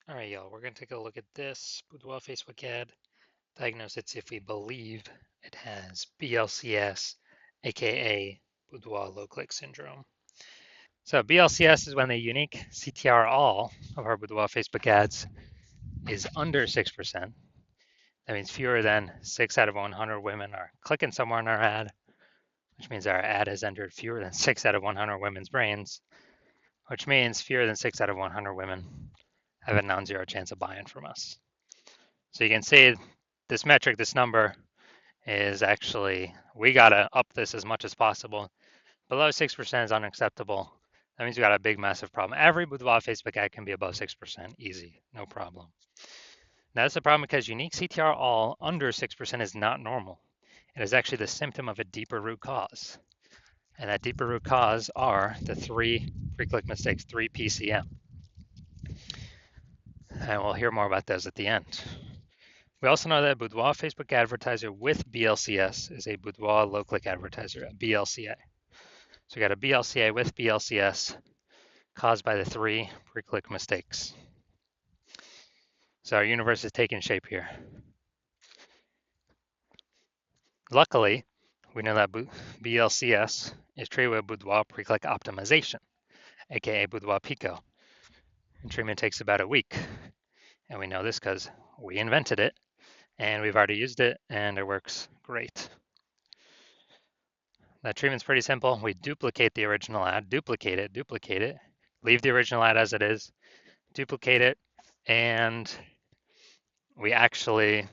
All right, y'all, we're going to take a look at this Boudoir Facebook ad. Diagnose it if we believe it has BLCS, aka Boudoir low click syndrome. So, BLCS is when the unique CTR all of our Boudoir Facebook ads is under 6%. That means fewer than 6 out of 100 women are clicking somewhere in our ad, which means our ad has entered fewer than 6 out of 100 women's brains, which means fewer than 6 out of 100 women have a non zero chance of buying from us. So you can see this metric, this number is actually, we got to up this as much as possible. Below 6% is unacceptable. That means we got a big, massive problem. Every Boudoir Facebook ad can be above 6%, easy, no problem. Now, that's the problem because unique CTR all under 6% is not normal. It is actually the symptom of a deeper root cause. And that deeper root cause are the 3 pre-click mistakes, 3 PCM. And we'll hear more about those at the end. We also know that a Boudoir Facebook advertiser with BLCS is a Boudoir low-click advertiser, a BLCA. So we got a BLCA with BLCS caused by the 3 pre-click mistakes. So our universe is taking shape here. Luckily, we know that BLCS is treated with Boudoir pre-click optimization, aka Boudoir Pico. And treatment takes about a week. And we know this because we invented it and we've already used it and it works great. That treatment's pretty simple. We duplicate the original ad, duplicate it, leave the original ad as it is, duplicate it, and we actually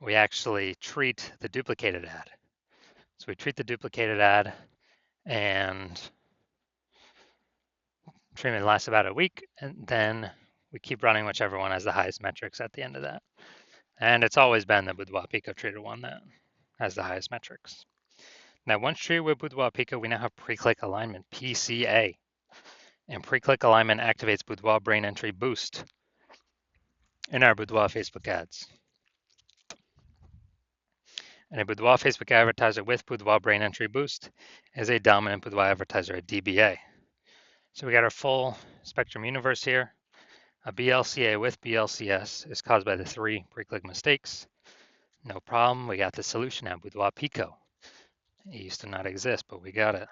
we actually treat the duplicated ad. So we treat the duplicated ad and treatment lasts about a week, and then we keep running whichever one has the highest metrics at the end of that. And it's always been the Boudoir Pico treated one that has the highest metrics. Now, once treated with Boudoir Pico, we now have pre-click alignment, PCA. And pre-click alignment activates Boudoir brain entry boost in our Boudoir Facebook ads. And a Boudoir Facebook advertiser with Boudoir brain entry boost is a dominant Boudoir advertiser, a DBA. So we got our full spectrum universe here. A BLCA with BLCS is caused by the 3 pre-click mistakes. No problem. We got the solution at Boudoir Pico. It used to not exist, but we got it.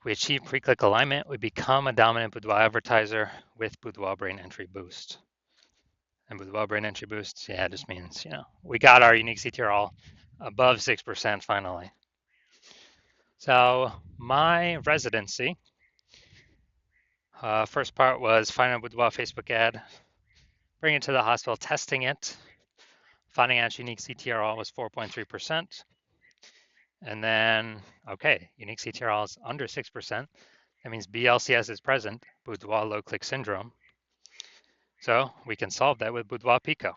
We achieve pre-click alignment. We become a dominant Boudoir advertiser with Boudoir brain entry boost. And Boudoir brain entry boost, yeah, it just means, we got our unique CTR all above 6% finally. So my residency, first part was finding a Boudoir Facebook ad, bringing it to the hospital, testing it, finding out unique CTR all was 4.3%. And then, okay, unique CTR all is under 6%. That means BLCS is present, Boudoir low click syndrome. So we can solve that with Boudoir Pico.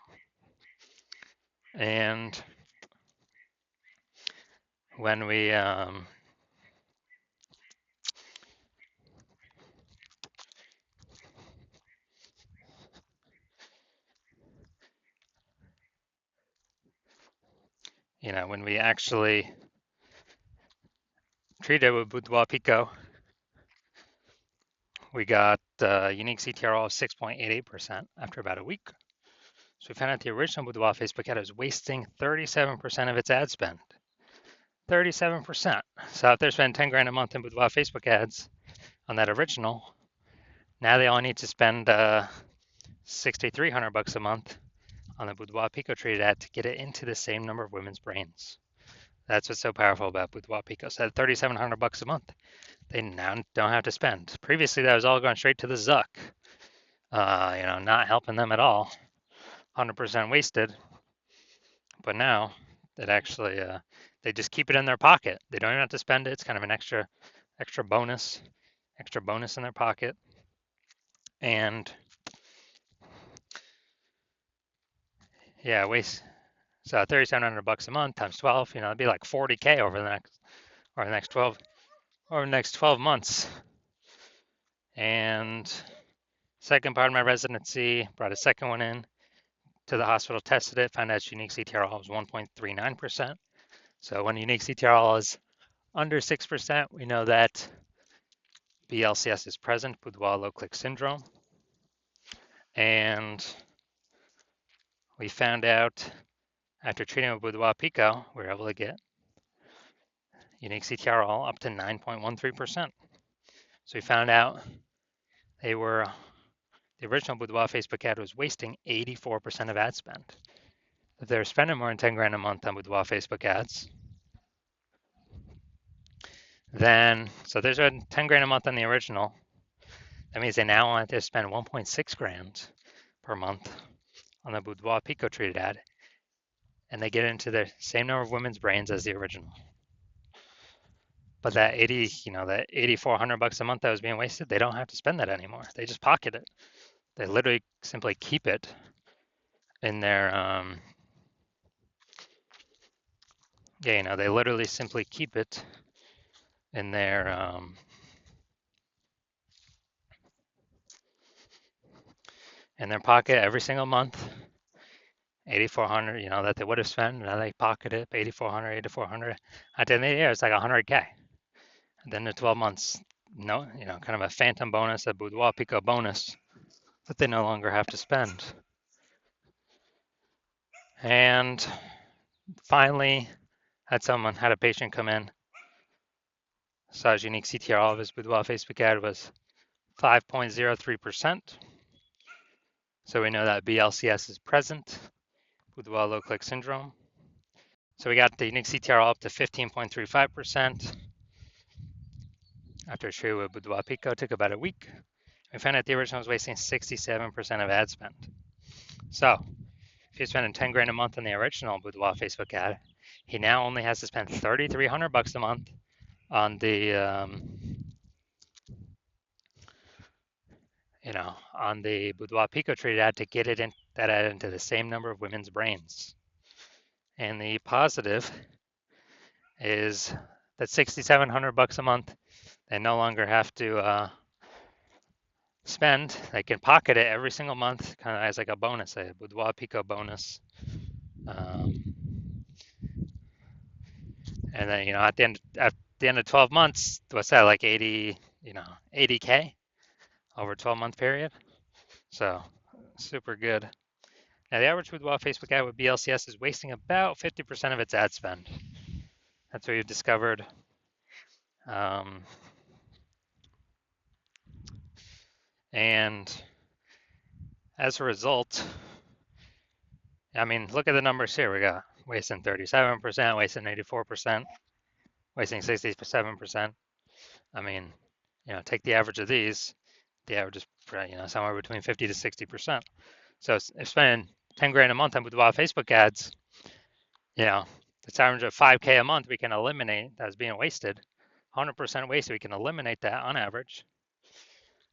And when we when we actually treated it with Boudoir Pico, we got unique CTR of 6.88% after about a week. So we found out the original Boudoir Facebook ad was wasting 37% of its ad spend. 37%. So if they're spending 10 grand a month in Boudoir Facebook ads on that original, now they only need to spend $6,300 a month on the Boudoir Pico treated ad to get it into the same number of women's brains. That's what's so powerful about Boudoir Pico. So at $3,700 a month, they now don't have to spend. Previously, that was all going straight to the Zuck. Not helping them at all. 100% wasted. But now it actually, they just keep it in their pocket. They don't even have to spend it. It's kind of an extra bonus in their pocket. And yeah, so $3,700 a month times 12, it'd be like 40K over the next 12 months. And second part of my residency, brought a second one in to the hospital, tested it, found out its unique CTR was 1.39%. So when unique CTRL is under 6%, we know that BLCS is present, Boudoir low click syndrome. And we found out after treating with Boudoir Pico, we were able to get unique CTRL up to 9.13%. So we found out the original Boudoir Facebook ad was wasting 84% of ad spend. If they're spending more than 10 grand a month on Boudoir Facebook ads, then, so there's a 10 grand a month on the original. That means they now want to spend 1.6 grand per month on the Boudoir Pico treated ad, and they get into the same number of women's brains as the original. But that that 8,400 bucks a month that was being wasted, they don't have to spend that anymore. They just pocket it. They literally simply keep it in their they literally simply keep it in their pocket every single month. 8,400, that they would have spent. Now they pocket it, 8,400, 8,400. At the end of the year, it's like 100K. And then the 12 months, kind of a phantom bonus, a Boudoir Pico bonus that they no longer have to spend. And finally, had a patient come in, saw his unique CTR of his Boudoir Facebook ad was 5.03%. So we know that BLCS is present, Boudoir low click syndrome. So we got the unique CTR up to 15.35%. After treated with Boudoir Pico, it took about a week. We found out the original was wasting 67% of ad spend. So if you're spending 10 grand a month on the original Boudoir Facebook ad, he now only has to spend 3,300 bucks a month on the on the Boudoir Pico treated ad to get that ad into the same number of women's brains. And the positive is that 6,700 bucks a month, they no longer have to spend. They can pocket it every single month, kind of as like a bonus, a Boudoir Pico bonus. And then at the end of 12 months, what's that, like 80K over a 12-month period? So super good. Now the average Boudoir Facebook ad with BLCS is wasting about 50% of its ad spend. That's what we've discovered. And as a result, look at the numbers here. We got wasting 37%, wasting 84%, wasting 67%. Take the average of these. The average is somewhere between 50 to 60%. So if spending 10 grand a month on Boudoir Facebook ads, it's average of 5K a month we can eliminate that's being wasted. 100% wasted, we can eliminate that on average,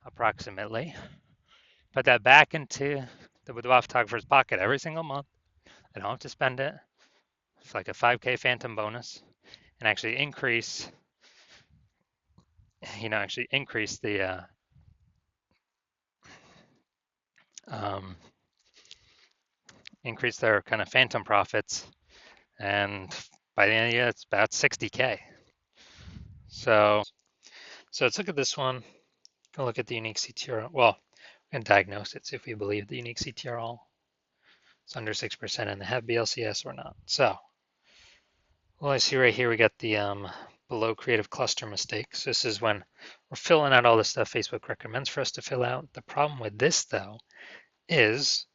approximately. Put that back into the Boudoir photographer's pocket every single month. They don't have to spend it. It's like a 5K phantom bonus, and actually increase the increase their kind of phantom profits, and by the end of the year, it's about 60K. So let's look at this one. Go look at the unique CTRL. Well, we can diagnose it, see if we believe the unique CTRL is under 6% and they have BLCS or not. So, well, I see right here we got the below creative cluster mistakes. This is when we're filling out all the stuff Facebook recommends for us to fill out. The problem with this, though, is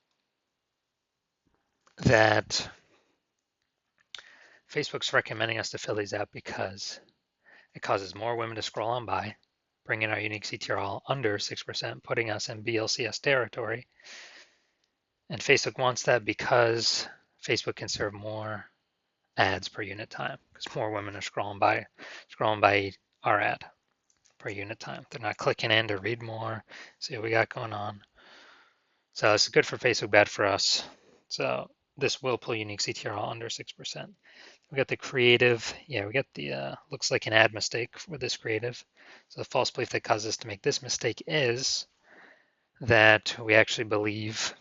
that Facebook's recommending us to fill these out because it causes more women to scroll on by, bringing our unique CTRL under 6%, putting us in BLCS territory. And Facebook wants that because Facebook can serve more ads per unit time, because more women are scrolling by our ad per unit time. They're not clicking in to read more, see what we got going on. So this is good for Facebook, bad for us. So this will pull unique CTRL under 6%. We got the creative. Yeah, we got the looks like an ad mistake with this creative. So the false belief that causes us to make this mistake is that we actually believe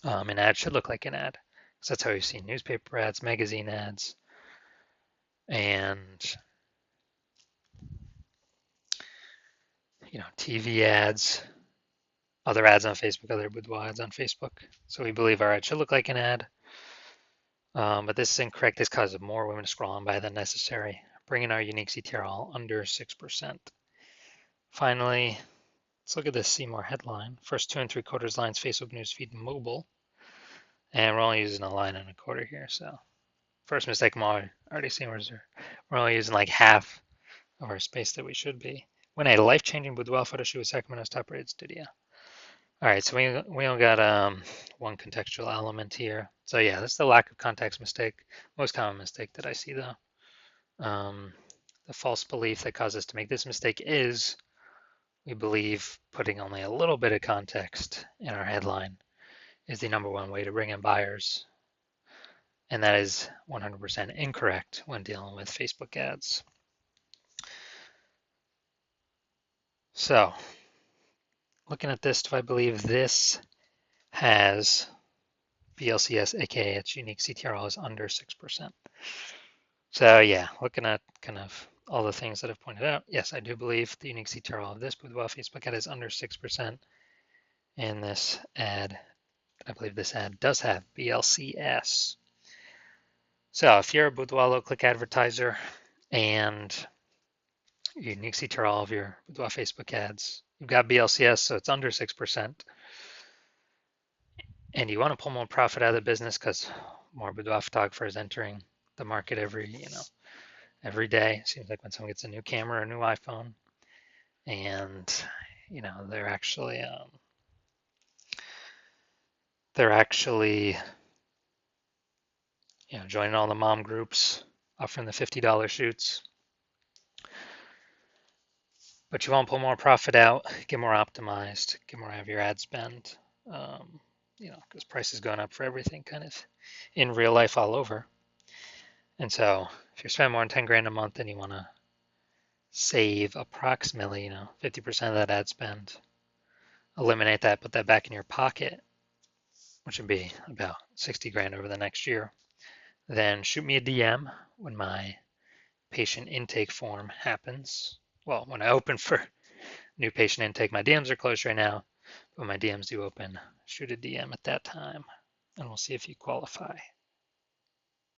an ad should look like an ad. So that's how we've seen newspaper ads, magazine ads, and TV ads, other ads on Facebook, other boudoir ads on Facebook. So we believe our ad should look like an ad. But this is incorrect. This causes more women to scroll on by than necessary, bringing our unique CTR all under 6%. Finally, let's look at this See More headline. First 2 3/4 lines, Facebook newsfeed mobile. And we're only using a line and a quarter here. So first mistake I'm already seeing we're only using like half of our space that we should be. When a life-changing boudoir photo shoot with Sacramento's top-rated studio. All right, so we only got one contextual element here. So yeah, that's the lack of context mistake. Most common mistake that I see though. The false belief that caused us to make this mistake is we believe putting only a little bit of context in our headline is the #1 way to bring in buyers. And that is 100% incorrect when dealing with Facebook ads. So looking at this, do I believe this has BLCS, aka its unique CTRL is under 6%? So yeah, looking at kind of all the things that I've pointed out, yes, I do believe the unique CTRL of this boudoir Facebook ad is under 6%. And this ad, I believe this ad does have BLCS. So if you're a boudoir low-click advertiser and your unique CTRL of your boudoir Facebook ads, you've got BLCS, so it's under 6%. And you want to pull more profit out of the business because more boudoir photographers entering the market every day. It seems like when someone gets a new camera or a new iPhone, and they're actually joining all the mom groups, offering the $50 shoots. But you want to pull more profit out, get more optimized, get more out of your ad spend. Because price is going up for everything kind of in real life all over. And so if you're spending more than 10 grand a month and you want to save approximately, 50% of that ad spend, eliminate that, put that back in your pocket, which would be about 60 grand over the next year, then shoot me a DM when my patient intake form happens. Well, when I open for new patient intake, my DMs are closed right now, but when my DMs do open, shoot a DM at that time, and we'll see if you qualify.